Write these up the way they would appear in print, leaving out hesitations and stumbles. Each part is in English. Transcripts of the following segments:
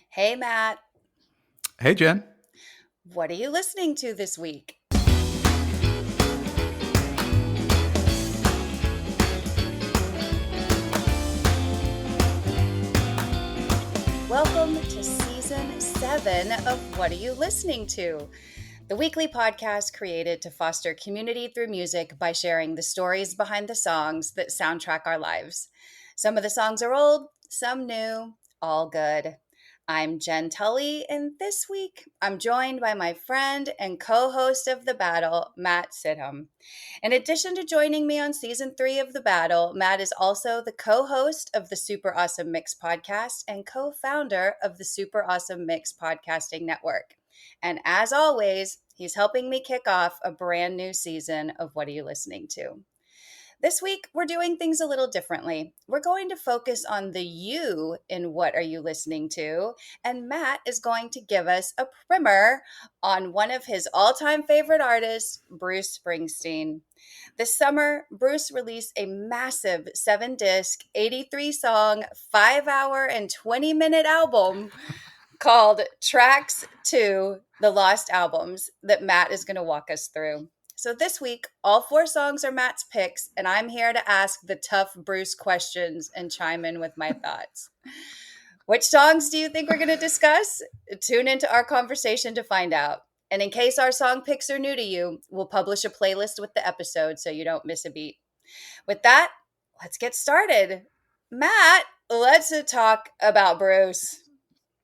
Hey, Matt, Hey, Jen. what are you listening to this week? Welcome to season 7 of What Are You Listening To? The weekly podcast created to foster community through music by sharing the stories behind the songs that soundtrack our lives. Some of the songs are old, some new, all good. I'm Jenn Tully, and this week I'm joined by my friend and co host of The Battle, Matt Sidhom. In addition to joining me on season 3 of The Battle, Matt is also the co host of the Super Awesome Mix podcast and co founder of the Super Awesome Mix podcasting network. And as always, he's helping me kick off a brand new season of What Are You Listening To? This week, we're doing things a little differently. We're going to focus on the you in What Are You Listening To? And Matt is going to give us a primer on one of his all time favorite artists, Bruce Springsteen. This summer, Bruce released a massive 7 disc, 83 song, 5 hour, and 20-minute album called Tracks to the Lost Albums that Matt is going to walk us through. So this week, all 4 songs are Matt's picks, and I'm here to ask the tough Bruce questions and chime in with my thoughts. Which songs do you think we're going to discuss? Tune into our conversation to find out. And in case our song picks are new to you, we'll publish a playlist with the episode so you don't miss a beat. With that, let's get started. Matt, let's talk about Bruce.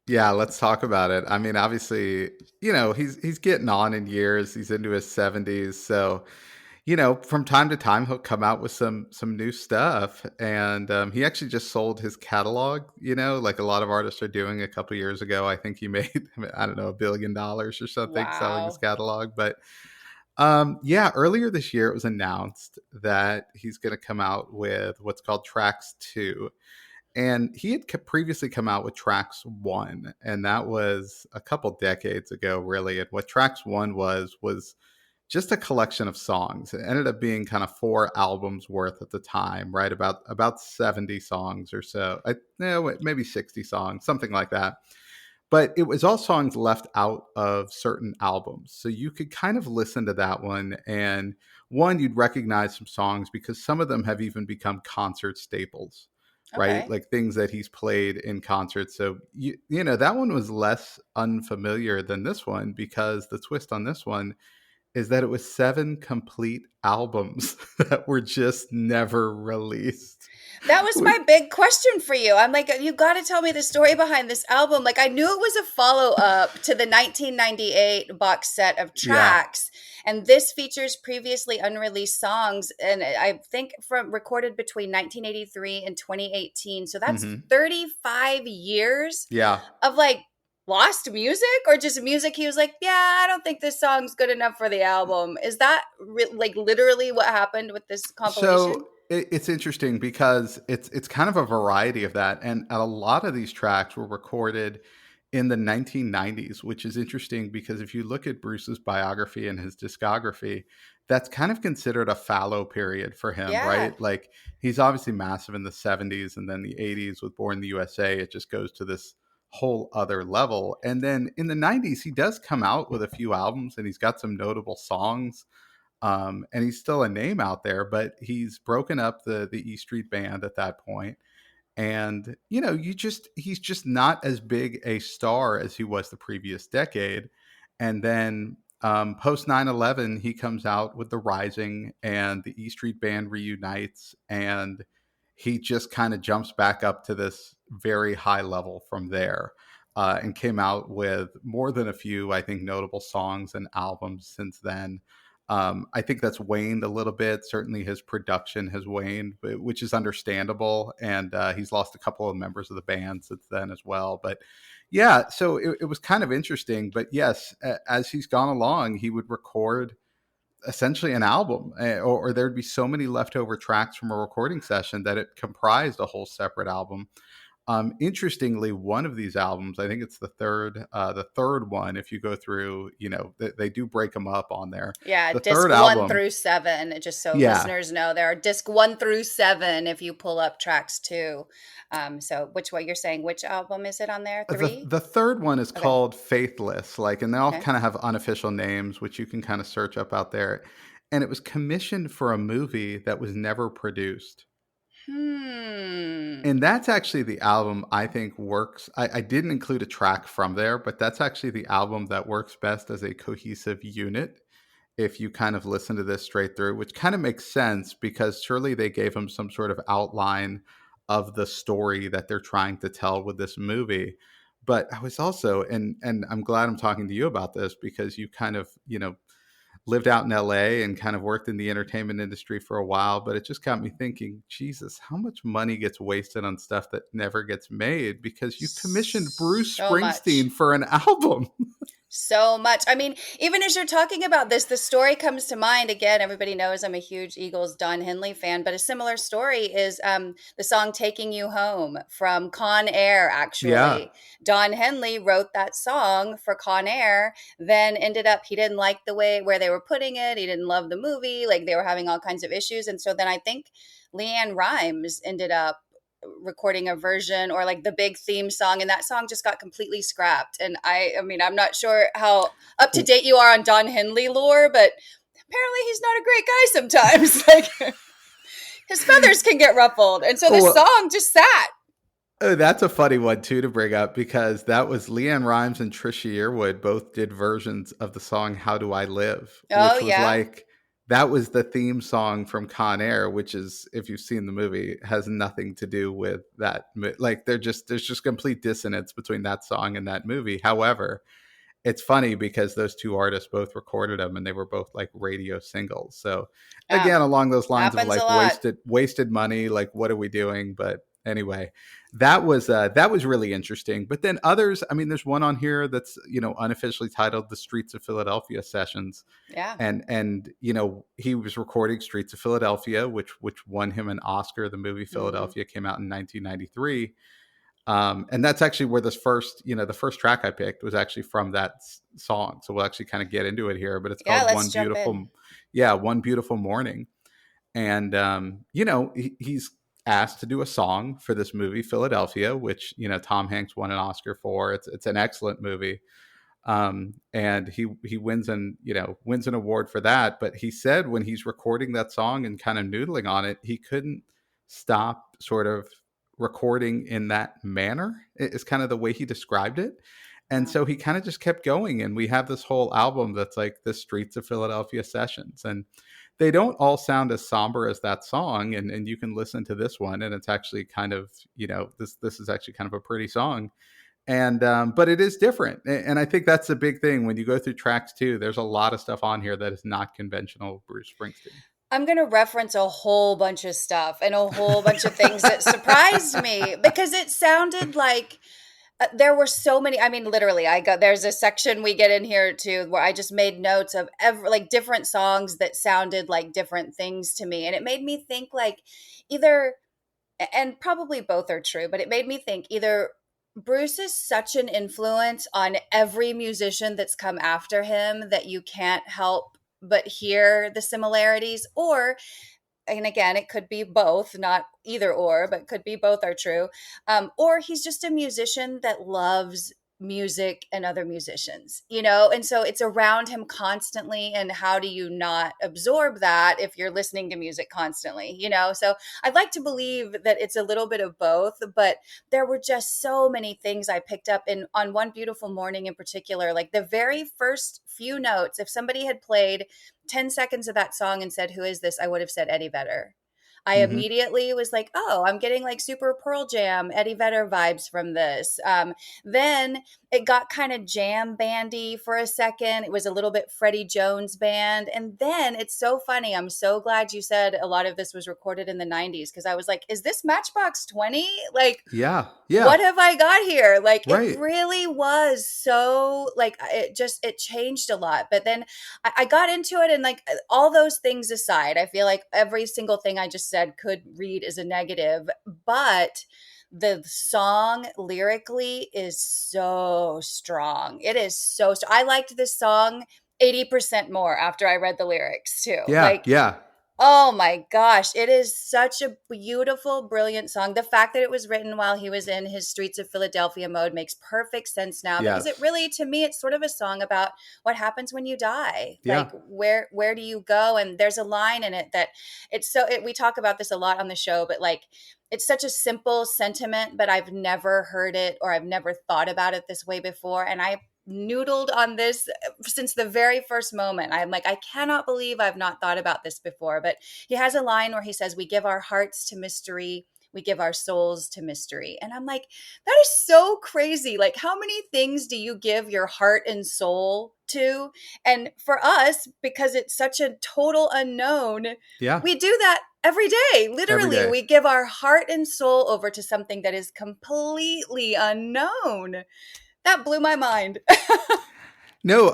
Yeah, let's talk about it. I mean, obviously, he's getting on in years. He's into his 70s. So, from time to time he'll come out with some new stuff. And he actually just sold his catalog, like a lot of artists are doing a couple years ago. I think he made, I don't know, $1 billion or something selling his Wow. catalog. But yeah, earlier this year it was announced that he's going to come out with what's called Tracks 2. And he had previously come out with Tracks 1, and that was a couple decades ago, really. And what Tracks 1 was just a collection of songs. It ended up being kind of 4 albums worth at the time, right? About 70 songs or so. Maybe 60 songs, something like that. But it was all songs left out of certain albums. So you could kind of listen to that one, and one, you'd recognize some songs because some of them have even become concert staples, right? Okay. Like things that he's played in concerts. So that one was less unfamiliar than this one, because the twist on this one is that it was 7 complete albums that were just never released. That was my big question for you. I'm like, you got to tell me the story behind this album. Like, I knew it was a follow up to the 1998 box set of Yeah. tracks. And this features previously unreleased songs. And I think from recorded between 1983 and 2018. So that's Hmm. 35 years Yeah. of like lost music, or just music he was like, yeah, I don't think this song's good enough for the album. Is that like literally what happened with this compilation? So it's interesting because it's kind of a variety of that, and a lot of these tracks were recorded in the 1990s, which is interesting because if you look at Bruce's biography and his discography, that's kind of considered a fallow period for him, Yeah. right? Like he's obviously massive in the 70s, and then the 80s with Born in the USA, it just goes to this whole other level. And then in the 90s, he does come out with a few albums, and he's got some notable songs, and he's still a name out there, but he's broken up the E Street Band at that point. And he's just not as big a star as he was the previous decade. And then post 9/11, he comes out with The Rising, and the E Street Band reunites, and he just kind of jumps back up to this very high level from there. And came out with more than a few, I think, notable songs and albums since then. I think that's waned a little bit. Certainly, his production has waned, which is understandable. And he's lost a couple of members of the band since then as well. But yeah, so it was kind of interesting. But yes, as he's gone along, he would record essentially an album, or there'd be so many leftover tracks from a recording session that it comprised a whole separate album. Interestingly, one of these albums, I think it's the third one. If you go through, they do break them up on there. Yeah, The disc third one album, through seven, just so yeah, listeners know, there are disc one through seven if you pull up tracks two. So which what you're saying, which album is it on there? Three? the third one is Okay. called Faithless, like, and they all Okay. kind of have unofficial names, which you can kind of search up out there. And it was commissioned for a movie that was never produced. Hmm. And that's actually the album I think works. I didn't include a track from there, but that's actually the album that works best as a cohesive unit. If you kind of listen to this straight through, which kind of makes sense because surely they gave him some sort of outline of the story that they're trying to tell with this movie. But I was also, and I'm glad I'm talking to you about this because you kind of, lived out in LA and kind of worked in the entertainment industry for a while, but it just got me thinking, Jesus, how much money gets wasted on stuff that never gets made because you commissioned Bruce So much. Springsteen for an album. So much. I mean, even as you're talking about this, the story comes to mind again. Everybody knows I'm a huge Eagles Don Henley fan, but a similar story is the song Taking You Home from Con Air, Yeah. actually. Don Henley wrote that song for Con Air, then ended up, he didn't like the way where they were putting it. He didn't love the movie. Like they were having all kinds of issues. And so then I think Leanne Rimes ended up recording a version or like the big theme song, and that song just got completely scrapped. And I mean, I'm not sure how up to date you are on Don Henley lore, but apparently he's not a great guy sometimes. Like his feathers can get ruffled, and so this Well, song just sat. oh, that's a funny one too to bring up because that was Leanne Rimes and Trisha Yearwood both did versions of the song "How Do I Live," Oh which was yeah. like that was the theme song from Con Air, which is if you've seen the movie has nothing to do with that. Like there's just complete dissonance between that song and that movie. However, it's funny because those two artists both recorded them and they were both like radio singles. So Oh, again, along those lines of happens a like lot. wasted money, like what are we doing? But anyway, that was really interesting. But then others, I mean, there's one on here that's unofficially titled "The Streets of Philadelphia Sessions," Yeah. and he was recording Streets of Philadelphia, which won him an Oscar. The movie Hmm. Philadelphia came out in 1993. And that's actually where the first track I picked was actually from that song. So we'll actually kind of get into it here, but it's Yeah, called let's jump in. One Beautiful Morning. And, he's asked to do a song for this movie, Philadelphia, which, Tom Hanks won an Oscar for. It's an excellent movie. And he wins an award for that. But he said when he's recording that song and kind of noodling on it, he couldn't stop sort of recording in that manner. It's kind of the way he described it. And Wow. so he kind of just kept going. And we have this whole album that's like the Streets of Philadelphia Sessions. And they don't all sound as somber as that song. And you can listen to this one. And it's actually kind of, this is actually kind of a pretty song. And but it is different. And I think that's a big thing when you go through tracks too. There's a lot of stuff on here that is not conventional Bruce Springsteen. I'm going to reference a whole bunch of stuff and a whole bunch of things that surprised me because it sounded like there were so many. I mean, literally, there's a section we get in here too where I just made notes of like different songs that sounded like different things to me. And it made me think like either, and probably both are true, but it made me think either Bruce is such an influence on every musician that's come after him that you can't help but hear the similarities, or and again, it could be both, not either or, but could be both are true. Or he's just a musician that loves music and other musicians, and so it's around him constantly. And how do you not absorb that if you're listening to music constantly? So I'd like to believe that it's a little bit of both, but there were just so many things I picked up in on One Beautiful Morning in particular. Like the very first few notes, if somebody had played 10 seconds of that song and said, "Who is this?" I would have said Eddie Vedder. I Hmm. immediately was like, "Oh, I'm getting like super Pearl Jam, Eddie Vedder vibes from this." Then it got kind of jam bandy for a second. It was a little bit Freddie Jones band. And then it's so funny. I'm so glad you said a lot of this was recorded in the 90s because I was like, is this Matchbox 20? Like, Yeah. what Yeah. have I got here? Like it Right. really was so like it changed a lot. But then I got into it, and like all those things aside, I feel like every single thing I just said could read as a negative. But the song lyrically is so strong. It is so I liked this song 80% more after I read the lyrics too. Yeah, Like, yeah, oh my gosh, it is such a beautiful, brilliant song. The fact that it was written while he was in his Streets of Philadelphia mode makes perfect sense now, because it yes, really, to me, it's sort of a song about what happens when you die. yeah, Like, where do you go? And there's a line in it that we talk about this a lot on the show, but like, it's such a simple sentiment, but I've never heard it, or I've never thought about it this way before. And I noodled on this since the very first moment. I'm like, I cannot believe I've not thought about this before. But he has a line where he says, "We give our hearts to mystery, we give our souls to mystery." And I'm like, that is so crazy. Like, how many things do you give your heart and soul to? And for us, because it's such a total unknown, yeah. we do that every day. Every Literally, day. we give our heart and soul over to something that is completely unknown. That blew my mind. No,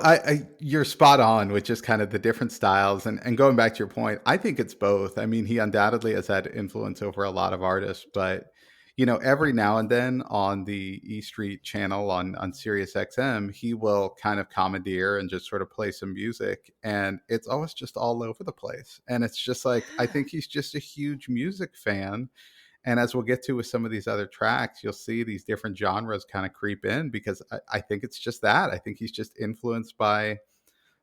you're spot on with just kind of the different styles, and going back to your point, I think it's both. I mean, he undoubtedly has had influence over a lot of artists, but every now and then on the E Street channel on Sirius XM, he will kind of commandeer and just sort of play some music, and it's always just all over the place. And it's just like, I think he's just a huge music fan. And as we'll get to with some of these other tracks, you'll see these different genres kind of creep in, because I think it's just that. I think he's just influenced by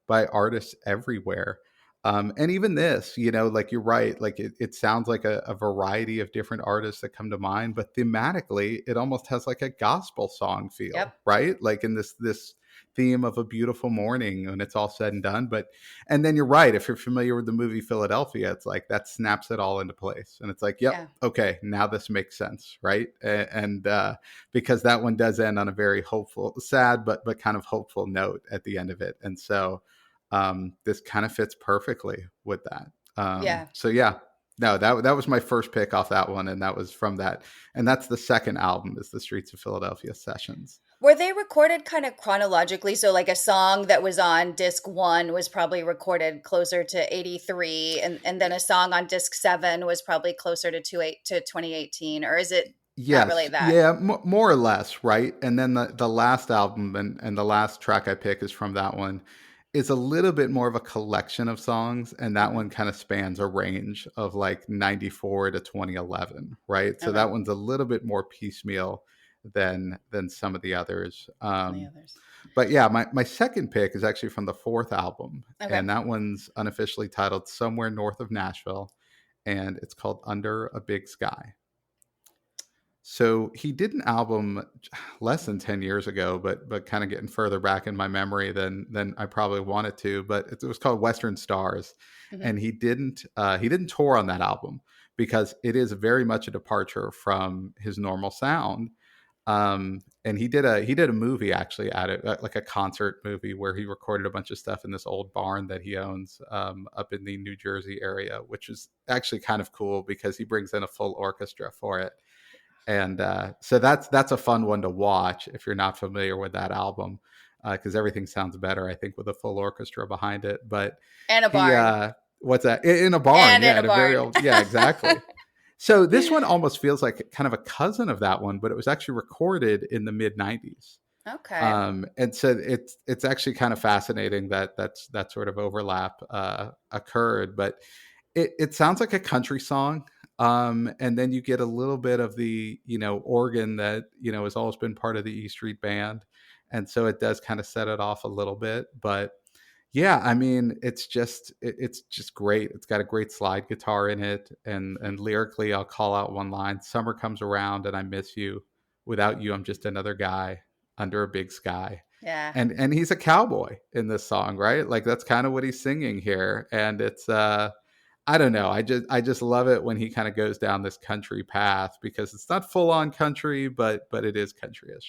artists everywhere. And even this, like, you're right, like it sounds like a variety of different artists that come to mind, but thematically, it almost has like a gospel song feel, Yep. right? Like in this theme of a beautiful morning when it's all said and done. And then you're right, if you're familiar with the movie Philadelphia, it's like that snaps it all into place. And it's like, yep, Yeah. okay, now this makes sense, right? And because that one does end on a very hopeful, sad, but kind of hopeful note at the end of it. And so this kind of fits perfectly with that. Yeah. So yeah, no, that was my first pick off that one, and that was from that, and that's the second album, is the Streets of Philadelphia Sessions. Were they recorded kind of chronologically? So, like, a song that was on disc one was probably recorded closer to 83, and then a song on disc seven was probably closer to 2018, or is it not really Yes, that? yeah, more or less, right? And then the last album, and the last track I pick is from that one, is a little bit more of a collection of songs, and that Hmm. one kind of spans a range of like 94 to 2011, right? So Okay. that one's a little bit more piecemeal than some of the others. And the others. But yeah, my second pick is actually from the fourth album, Okay. and that one's unofficially titled Somewhere North of Nashville, and it's called Under a Big Sky. So he did an album less than 10 years ago, but kind of getting further back in my memory than I probably wanted to. But it was called Western Stars, Hmm. and he didn't tour on that album because it is very much a departure from his normal sound. And he did a movie actually at it, like a concert movie where he recorded a bunch of stuff in this old barn that he owns up in the New Jersey area, which is actually kind of cool because he brings in a full orchestra for it. And so that's a fun one to watch if you're not familiar with that album, because everything sounds better, I think, with a full orchestra behind it. But And a he barn. what's that, in a barn? And in Yeah, a in a very barn. old, yeah, exactly. So this one almost feels like kind of a cousin of that one, but it was actually recorded in the mid '90s. Okay. And so it's actually kind of fascinating that sort of overlap occurred. But it sounds like a country song. And then you get a little bit of the organ that has always been part of the E Street Band, and so it does kind of set it off a little bit. But yeah, I mean, it's just great. It's got a great slide guitar in it, and lyrically, I'll call out one line: "Summer comes around and I miss you. Without you, I'm just another guy under a big sky." Yeah. And he's a cowboy in this song, right? Like that's kind of what he's singing here, and it's I don't know. I just love it when he kind of goes down this country path, because it's not full on country, but it is countryish.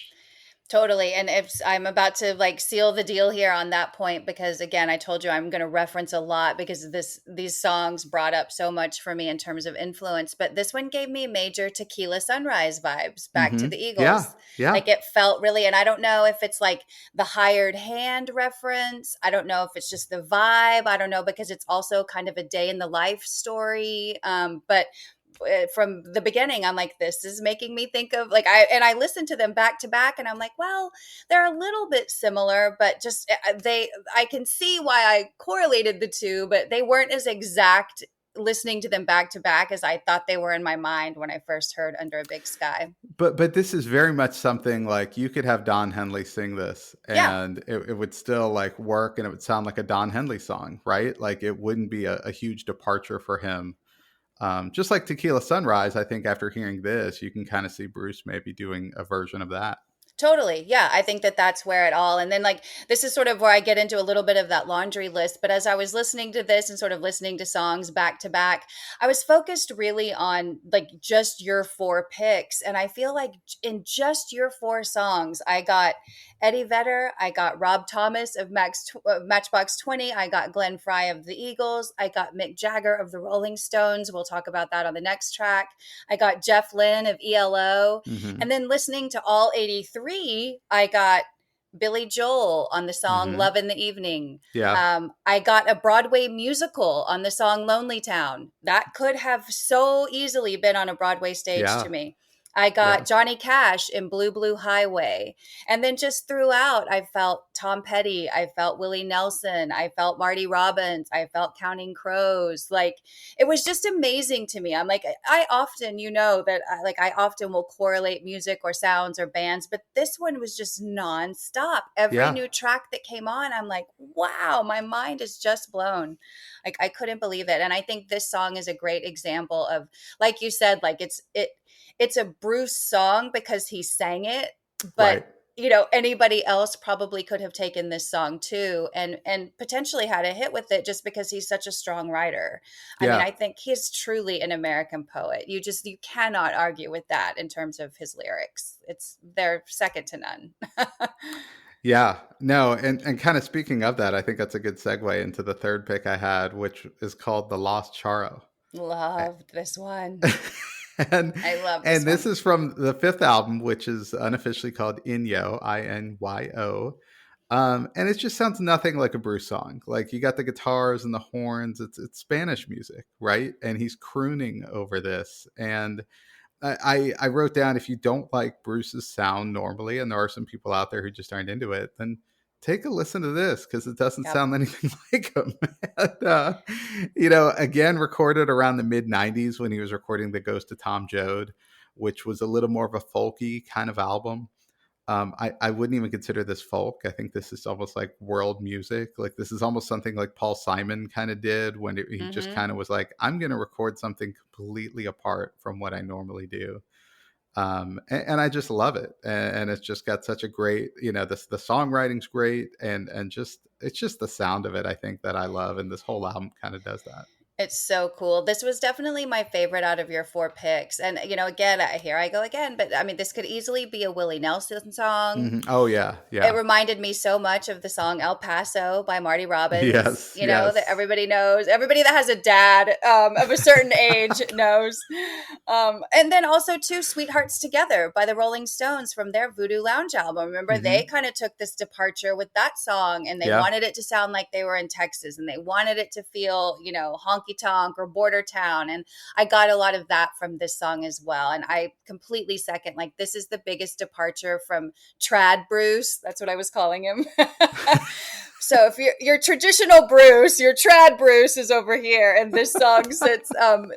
Totally. And if I'm about to like seal the deal here on that point, because again, I told you I'm going to reference a lot because these songs brought up so much for me in terms of influence. But this one gave me major Tequila Sunrise vibes back to the Yeah, Eagles. yeah. Like, it felt really, and I don't know if it's like the hired hand reference. I don't know if it's just the vibe. I don't know, because it's also kind of a day in the life story. But from the beginning. I'm like, this is making me think of like I listened to them back to back, and I'm like, well, they're a little bit similar, but just I can see why I correlated the two, but they weren't as exact listening to them back to back as I thought they were in my mind when I first heard Under a Big Sky. But this is very much something like you could have Don Henley sing this Yeah, and it would still like work and it would sound like a Don Henley song, right? Like it wouldn't be a huge departure for him. Just like Tequila Sunrise, I think after hearing this, you can kind of see Bruce maybe doing a version of that. totally. Yeah, I think that that's where it all. And then, like, this is sort of where I get into a little bit of that laundry list. But as I was listening to this and sort of listening to songs back to back, I was focused really on like just your four picks. And I feel like in just your four songs, I got Eddie Vedder, I got Rob Thomas of Matchbox 20, I got Glenn Fry of the Eagles, I got Mick Jagger of the Rolling Stones. We'll talk about that on the next track. I got Jeff Lynne of ELO. Hmm. And then listening to all 83, I got Billy Joel on the song Hmm. Love in the Evening. Yeah. I got a Broadway musical on the song Lonely Town. That could have so easily been on a Broadway stage Yeah. to me. I Yeah. got Johnny Cash in Blue Blue Highway. And then just throughout, I felt Tom Petty. I felt Willie Nelson. I felt Marty Robbins. I felt Counting Crows. Like, it was just amazing to me. I'm like, I often, that I often will correlate music or sounds or bands, but this one was just nonstop. Every Yeah. new track that came on, I'm like, wow, my mind is just blown. Like, I couldn't believe it. And I think this song is a great example of, like you said, like it's a Bruce song because he sang it, but Right. anybody else probably could have taken this song too and potentially had a hit with it just because he's such a strong writer. I mean, Yeah. I think he's truly an American poet. You cannot argue with that in terms of his lyrics. They're second to none. Yeah. No, and kind of speaking of that, I think that's a good segue into the third pick I had, which is called The Lost Charro. Loved this one. and I love this and this one. is from the fifth album, which is unofficially called Inyo, Inyo. And it just sounds nothing like a Bruce song. Like you got the guitars and the horns. It's Spanish music, right? And he's crooning over this. And I wrote down, if you don't like Bruce's sound normally, and there are some people out there who just aren't into it, then take a listen to this because it doesn't Yep. sound anything like him. And, again, recorded around the mid 90s when he was recording The Ghost of Tom Joad, which was a little more of a folky kind of album. I wouldn't even consider this folk. I think this is almost like world music. Like this is almost something like Paul Simon kind of did when he just Mm-hmm. kind of was like, I'm going to record something completely apart from what I normally do. And I just love it. And it's just got such a great, the songwriting's great. And just, it's just the sound of it, I think, that I love. And this whole album kind of does that. It's so cool. This was definitely my favorite out of your four picks. And, again, here I go again, but I mean, this could easily be a Willie Nelson song. Hmm. Oh, yeah. It Yeah. reminded me so much of the song El Paso by Marty Robbins, Yes. that Yes. everybody knows. Everybody that has a dad of a certain age knows. And then also, too, Sweethearts Together by the Rolling Stones from their Voodoo Lounge album. Remember, they Hmm. kind of took this departure with that song, and they Yeah. wanted it to sound like they were in Texas, and they wanted it to feel, honky tonk or border town. And I got a lot of that from this song as well. And I completely second, like, this is the biggest departure from Trad Bruce. That's what I was calling him. So if you're traditional Bruce, your Trad Bruce is over here, and this song sits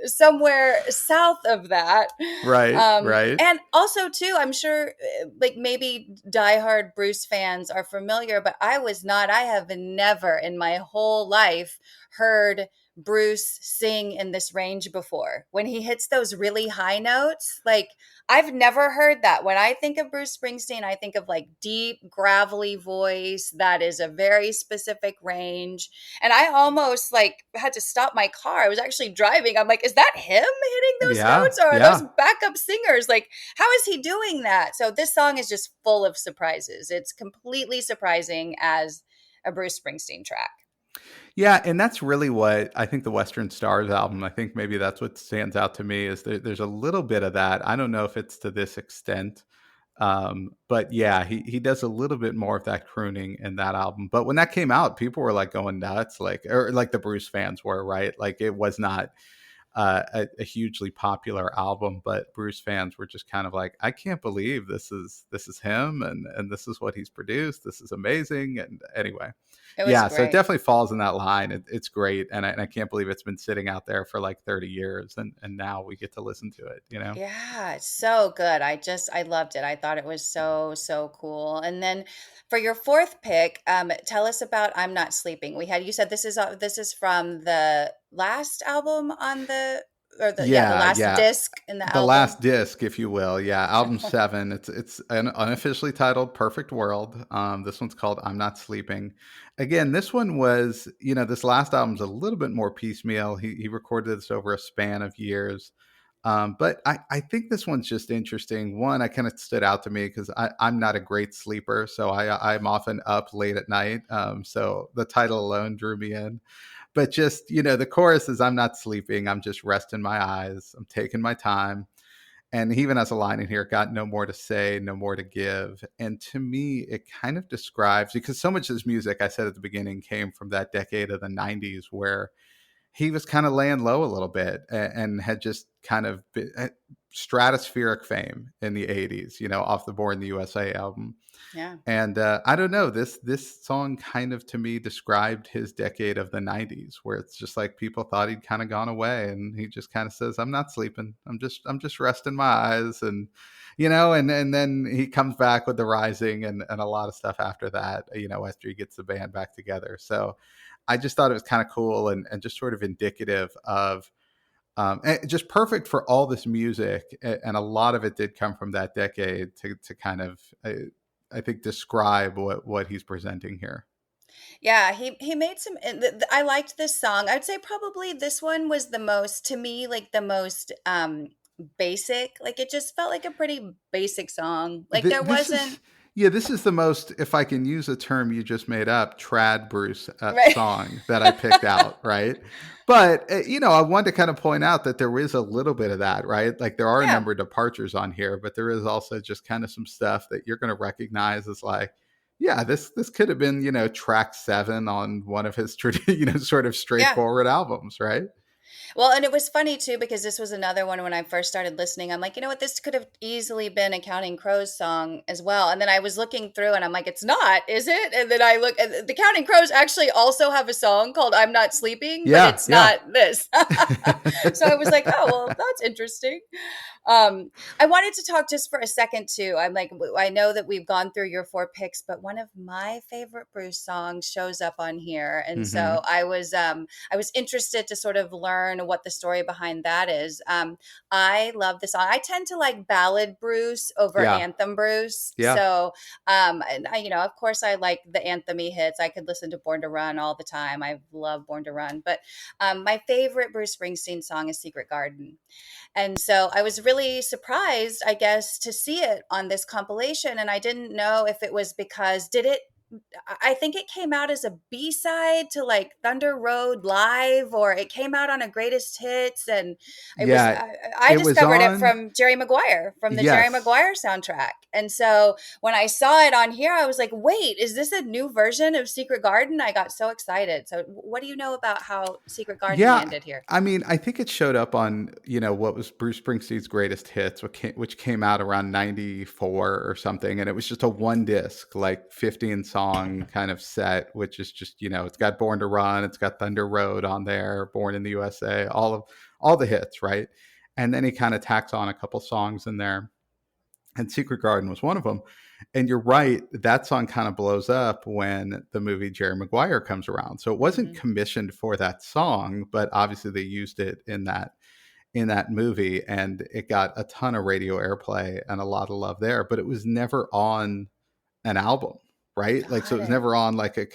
somewhere south of that. Right. Right. And also, too, I'm sure, like, maybe diehard Bruce fans are familiar, but I was not. I have never in my whole life heard Bruce sing in this range before. When he hits those really high notes, like, I've never heard that. When I think of Bruce Springsteen, I think of like deep, gravelly voice that is a very specific range. And I almost like had to stop my car. I was actually driving. I'm like, is that him hitting those Yeah. notes, or are Yeah. those backup singers? Like, how is he doing that? So this song is just full of surprises. It's completely surprising as a Bruce Springsteen track. Yeah, and that's really what I think the Western Stars album, I think maybe that's what stands out to me is there's a little bit of that. I don't know if it's to this extent. But yeah, he does a little bit more of that crooning in that album. But when that came out, people were like going nuts, like, or like the Bruce fans were, right? Like it was not a hugely popular album, but Bruce fans were just kind of like, I can't believe this is him, and this is what he's produced. This is amazing. And anyway, It was yeah, so it great. definitely falls in that line. It's great, and I can't believe it's been sitting out there for like 30 years, and now we get to listen to it. Yeah, it's so good. I loved it. I thought it was so, so cool. And then for your fourth pick, tell us about I'm Not Sleeping. You said this is from the last album on the Yeah, last yeah. disc in the The album. last disc, if you will. Yeah, album 7. It's unofficially titled Perfect World. This one's called I'm Not Sleeping. Again, this one was, this last album's a little bit more piecemeal. He recorded this over a span of years. But I think this one's just interesting. One, I kind of stood out to me because I'm not a great sleeper, so I'm often up late at night. So the title alone drew me in. But just, the chorus is I'm not sleeping. I'm just resting my eyes. I'm taking my time. And he even has a line in here, got no more to say, no more to give. And to me, it kind of describes, because so much of his music, I said at the beginning, came from that decade of the 90s where he was kind of laying low a little bit and had just kind of stratospheric fame in the 80s, off the Born in the USA album. Yeah. And I don't know, this song kind of to me described his decade of the 90s, where it's just like people thought he'd kind of gone away, and he just kind of says, I'm not sleeping. I'm just resting my eyes. And and then he comes back with The Rising and a lot of stuff after that, after he gets the band back together. So I just thought it was kind of cool and just sort of indicative of and just perfect for all this music. And a lot of it did come from that decade to kind of, I think, describe what he's presenting here. Yeah, he made some I liked this song. I'd say probably this one was the most, to me, like the most basic. Like it just felt like a pretty basic song. Like there This wasn't. is, yeah, this is the most, if I can use a term you just made up, trad Bruce Right. song that I picked out, right? But I wanted to kind of point out that there is a little bit of that, right? Like there are a Yeah. number of departures on here, but there is also just kind of some stuff that you're going to recognize as like, yeah, this could have been, track 7 on one of his sort of Yeah. straightforward albums, right? Well, and it was funny too because this was another one when I first started listening. I'm like, you know what, this could have easily been a Counting Crows song as well. And then I was looking through and I'm like, it's not, is it? And then I look, and the Counting Crows actually also have a song called I'm Not Sleeping, but Yeah, it's yeah. not this. So I was like, oh, well, that's interesting. Um, I wanted to talk just for a second too. I'm like, I know that we've gone through your 4 picks, but one of my favorite Bruce songs shows up on here. And so Hmm. I was interested to sort of learn what the story behind that is. I love the song. I tend to like ballad Bruce over Yeah, anthem Bruce. yeah. So, and of course, I like the anthemy hits. I could listen to Born to Run all the time. I love Born to Run. But my favorite Bruce Springsteen song is Secret Garden. And so I was really surprised, I guess, to see it on this compilation. And I didn't know if it was because I think it came out as a B-side to like Thunder Road Live, or it came out on a greatest hits. And Yeah, I it was discovered it on. from Jerry Maguire, from the Jerry Yes. Maguire soundtrack. And so when I saw it on here, I was like, wait, is this a new version of Secret Garden? I got so excited. So what do you know about how Secret Garden Yeah, landed here? I mean, I think it showed up on, what was Bruce Springsteen's greatest hits, which came out around 94 or something. And it was just a one disc, like 15 song kind of set, which is just, it's got Born to Run, it's got Thunder Road on there, Born in the USA, all the hits, right? And then he kind of tacks on a couple songs in there. And Secret Garden was one of them. And you're right, that song kind of blows up when the movie Jerry Maguire comes around. So it wasn't Hmm. commissioned for that song, but obviously they used it in that movie, and it got a ton of radio airplay and a lot of love there, but it was never on an album, right? Like, so it Got was it. never on like a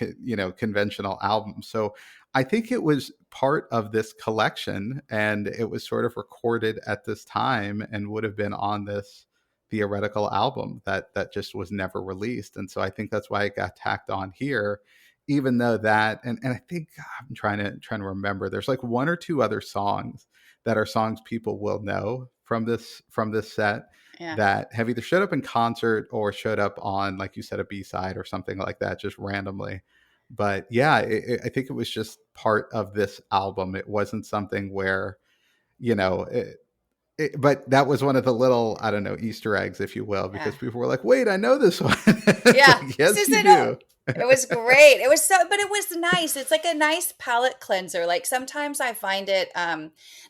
conventional album. So I think it was part of this collection, and it was sort of recorded at this time and would have been on this theoretical album that just was never released. And so I think that's why it got tacked on here, even though that, and I think I'm trying to remember, there's like one or two other songs that are songs people will know from this set Yeah. that have either showed up in concert or showed up on, like you said, a B-side or something like that, just randomly. But yeah, I think it was just part of this album. It wasn't something where, you know, but that was one of the little, I don't know, Easter eggs, if you will, Yeah. because people were like, wait, I know this one. It's Yeah. like, yes, you Season do. It was great. It was so, but it was nice. It's like a nice palate cleanser. Like sometimes I find it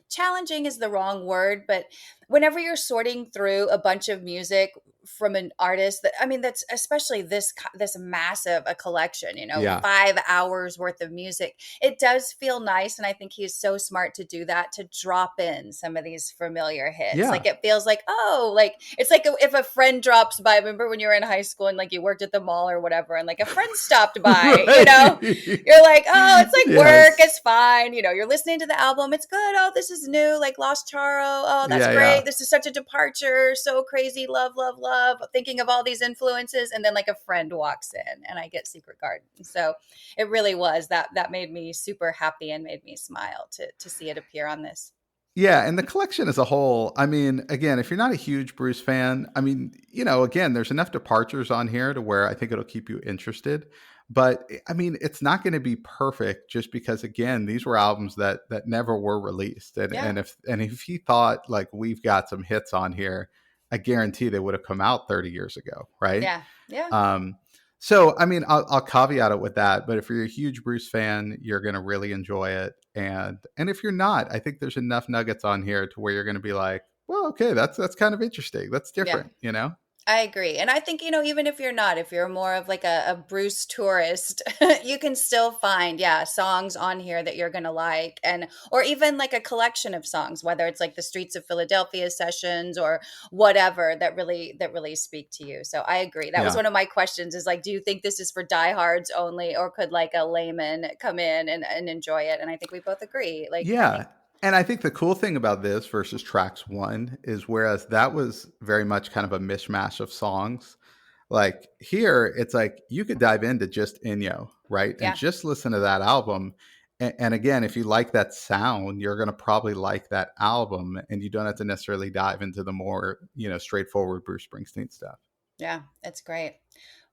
challenging is the wrong word, but whenever you're sorting through a bunch of music from an artist that I mean that's especially this massive a collection, Yeah. 5 hours worth of music. It does feel nice, and I think he's so smart to do that, to drop in some of these familiar hits. Yeah. Like it feels like, oh, like it's like if a friend drops by. Remember when you were in high school and like you worked at the mall or whatever, and like a friend stopped by, Right. you're like, oh, it's like work, Yes. it's fine. You're listening to the album, it's good. Oh, this is new, like Lost Charro. Oh, that's Yeah. Yeah. great. This is such a departure. So crazy. Love, love, love. Thinking of all these influences, and then like a friend walks in, and I get Secret Garden. So it really was that made me super happy and made me smile to see it appear on this. Yeah, and the collection as a whole, I mean, again, if you're not a huge Bruce fan, I mean, again, there's enough departures on here to where I think it'll keep you interested. But I mean, it's not going to be perfect just because again, these were albums that never were released. And Yeah. and if he thought like we've got some hits on here, I guarantee they would have come out 30 years ago, right? Yeah. Yeah. So, I mean, I'll caveat it with that, but if you're a huge Bruce fan, you're going to really enjoy it. And if you're not, I think there's enough nuggets on here to where you're going to be like, well, okay, that's kind of interesting. That's Yeah. different. I agree. And I think, even if you're not, if you're more of like a Bruce tourist, you can still find, songs on here that you're going to like. Or even like a collection of songs, whether it's like the Streets of Philadelphia sessions or whatever that really speak to you. So I agree. That was Yeah. one of my questions is like, do you think this is for diehards only, or could like a layman come in and enjoy it? And I think we both agree. Like, I think, Yeah. And I think the cool thing about this versus tracks one is whereas that was very much kind of a mishmash of songs, like here, it's like you could dive into just Inyo, right? And yeah. just listen to that album. And again, if you like that sound, you're going to probably like that album. And you don't have to necessarily dive into the more, straightforward Bruce Springsteen stuff. Yeah, it's great.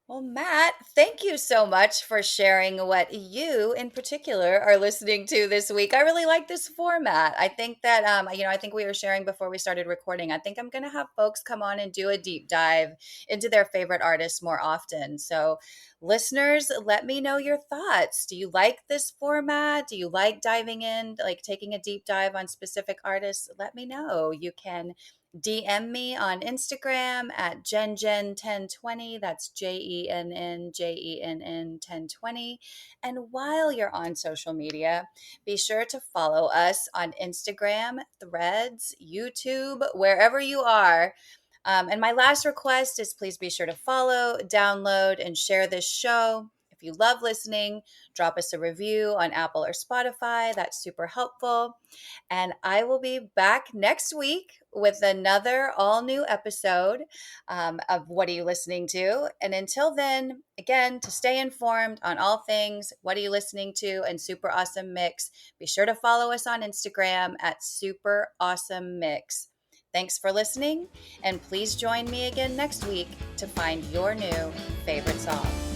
Well, Matt, thank you so much for sharing what you in particular are listening to this week. I really like this format. I think that, I think we were sharing before we started recording. I think I'm going to have folks come on and do a deep dive into their favorite artists more often. So, listeners, let me know your thoughts. Do you like this format? Do you like diving in, like taking a deep dive on specific artists? Let me know. You can DM me on Instagram at JennJenn1020. That's JENNJENN 1020. And while you're on social media, be sure to follow us on Instagram, Threads, YouTube, wherever you are. And my last request is please be sure to follow, download, and share this show. If you love listening, drop us a review on Apple or Spotify. That's super helpful. And I will be back next week with another all new episode of What Are You Listening To? And until then, again, to stay informed on all things What Are You Listening To and Super Awesome Mix, be sure to follow us on Instagram at Super Awesome Mix. Thanks for listening, and please join me again next week to find your new favorite song.